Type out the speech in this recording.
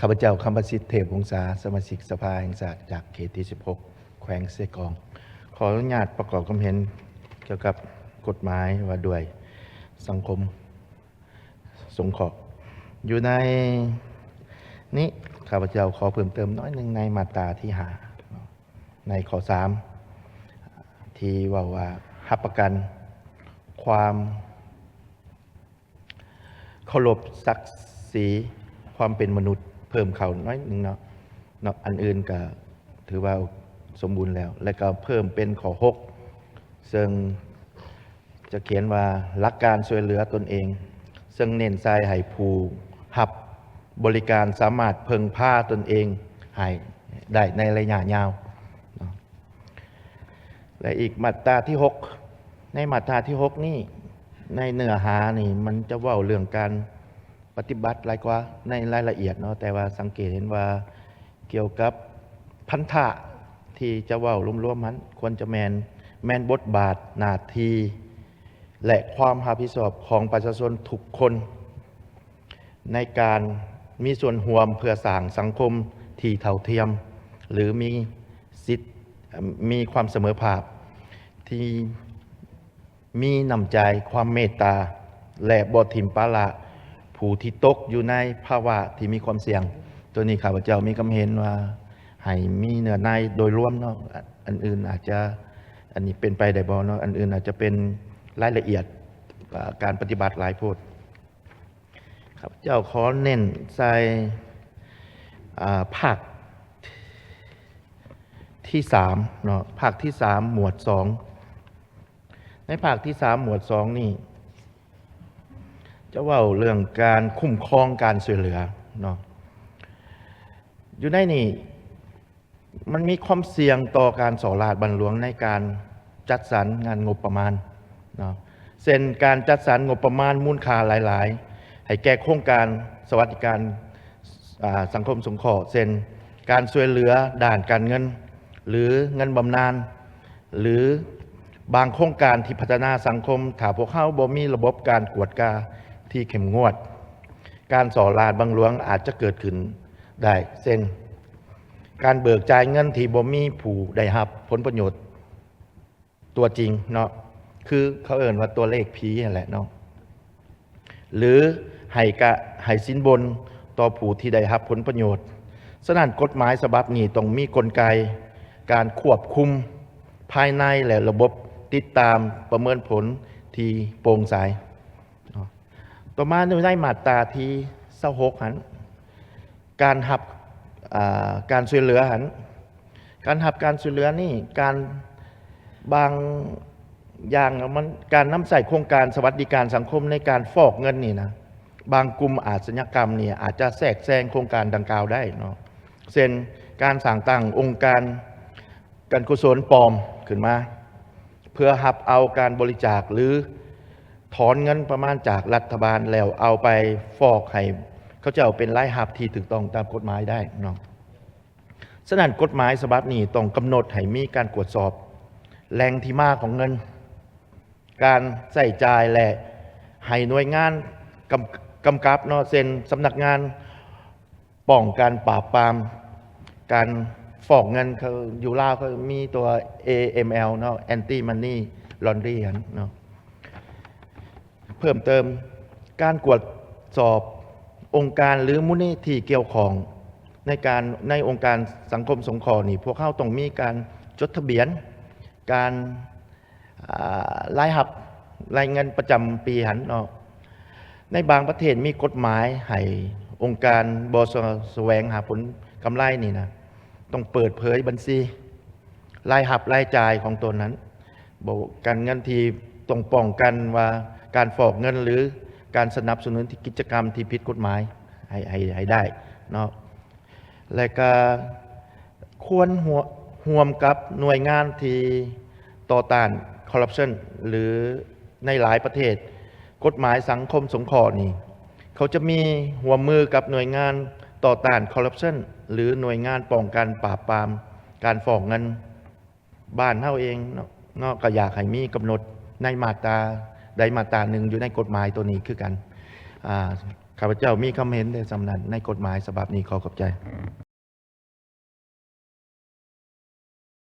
ข้าพเจ้าคำประสิทธิ์เทพวงศาสมาชิกสภาแห่งชาติจากเขตที่ 16 แขวงเสกอง ขออนุญาตประกอบความเห็นเกี่ยวกับกฎหมายว่าด้วยสังคมสงเคราะห์อยู่ในนี้ข้าพเจ้าขอเพิ่มเติมน้อยหนึ่งในมาตราที่5ในข้อ3ที่ว่ารับประกันความเคารพศักดิ์ศรีความเป็นมนุษย์เพิ่มเขาน้อยหนึ่งเนาะอันอื่นก็ถือว่าสมบูรณ์แล้วและก็เพิ่มเป็นข้อ6ซึ่งจะเขียนว่าหลักการช่วยเหลือตนเองซึ่งเน้นใจให้ผู้รับบริการสามารถพึ่งพาตนเองให้ได้ในระยะยาวและอีกมาตราที่6ในมาตราที่6นี่ในเนื้อหานี่มันจะเว้าเรื่องการปฏิบัติหลายกว่าในรายละเอียดเนาะแต่ว่าสังเกตเห็นว่าเกี่ยวกับพันธะที่จะเว้ารวมๆมันควรจะแมนบทบาทหน้าที่และความรับผิดชอบของประชาชนทุกคนในการมีส่วนร่วมเพื่อสร้างสังคมที่เท่าเทียมหรือมีสิทธิ์มีความเสมอภาคที่มีน้ำใจความเมตตาและบ่ทิมปะละผู้ที่ตกอยู่ในภาวะที่มีความเสี่ยงตัวนี้ข้าพเจ้ามีความเห็นว่าให้มีเนื้อในโดยรวมเนาะอันอื่นอาจจะอันนี้เป็นไปได้บ่เนาะอันอื่นอาจจะเป็นรายละเอียดการปฏิบัติหลายโพดข้าพเจ้าขอเน้นใส่ภาคที่3เนาะภาคที่3หมวด2ในภาคที่3หมวด2นี่จะว่าเรื่องการคุ้มครองการช่วยเหลือเนาะอยู่ในนี่มันมีความเสี่ยงต่อการส่อราษฎร์บัลหลวงในการจัดสรรงานงบประมาณเนาะเช่นการจัดสรรงบประมาณมูลค่าหลายๆให้แก่โครงการสวัสดิการสังคมสงเคราะห์เช่นการช่วยเหลือด้านการเงินหรือเงินบำนาญหรือบางโครงการที่พัฒนาสังคมถ้าพวกเขาบ่มีระบบการกวดกาที่เข้มงวดการส่อราษฎร์บัลหลวงอาจจะเกิดขึ้นได้เช่นการเบิกจ่ายเงินที่บ่มีผู้ได้รับผลประโยชน์ตัวจริงเนาะคือเขาเอ่ยว่าตัวเลขผีนั่นแหละเนาะหรือให้สินบนต่อผู้ที่ได้รับผลประโยชน์ฉะนั้นกฎหมายฉบับนี้ต้องมีกลไกการควบคุมภายในและระบบติดตามประเมินผลที่โปร่งใสต่อมาในมาตราที่26หันการหับการช่วยเหลือหันการหับการช่วยเหลือนี่การบางอย่างมันการนำใส่โครงการสวัสดิการสังคมในการฟอกเงินนี่นะบางกลุ่มอาชญากรรมนี่อาจจะแทรกแซงโครงการดังกล่าวได้เนาะเช่นการสร้างตั้งองค์การกุศลปลอมขึ้นมาเพื่อหับเอาการบริจาคหรือถอนเงินประมาณจากรัฐบาลแล้วเอาไปฟอกให้เขาจะเอาเป็นรายหับที่ถูกต้องตามกฎหมายได้เนาะฉะนั้นกฎหมายฉบับนี้ต้องกำหนดให้มีการตรวจสอบแหล่งที่มาของเงินการใช้จ่ายและให้หน่วยงานกำกับเนาะเช่นสำนักงานป้องกันปราบปรามการฟอกเงินเขาอยู่ลาวเขามีตัว AML เนาะ Anti Money Laundering เนาะเพิ่มเติมการตรวจสอบองค์การหรือมูลนิธิเกี่ยวข้องในองค์การสังคมสงเคราะห์นี่พวกเขาต้องมีการจดทะเบียนการรายหับรายเงินประจำปีหันเนาะในบางประเทศมีกฎหมายให้องค์การบสแสวงหาผลกำไรนี่นะต้องเปิดเผยบัญชีรายหับรายจ่ายของตนนั้นบอกการเงินที่ต้องป้องกันว่าการฟอกเงินหรือการสนับสนุนที่กิจกรรมที่ผิดกฎหมายให้ได้เนาะและก็ควรร่วมกับหน่วยงานที่ต่อต้านคอร์รัปชันหรือในหลายประเทศกฎหมายสังคมสงเคราะห์นี่เขาจะมีร่วมมือกับหน่วยงานต่อต้านคอร์รัปชันหรือหน่วยงานป้องกันปราบปรามการฟอกเงินบ้านเฮาเองเนาะก็อยากให้มีกำหนดในมาตราใดมาตราหนึ่งอยู่ในกฎหมายตัวนี้คือกัน ข้าพเจ้ามีคำเห็นในสำนักในกฎหมายฉบับนี้ขอขอบใจ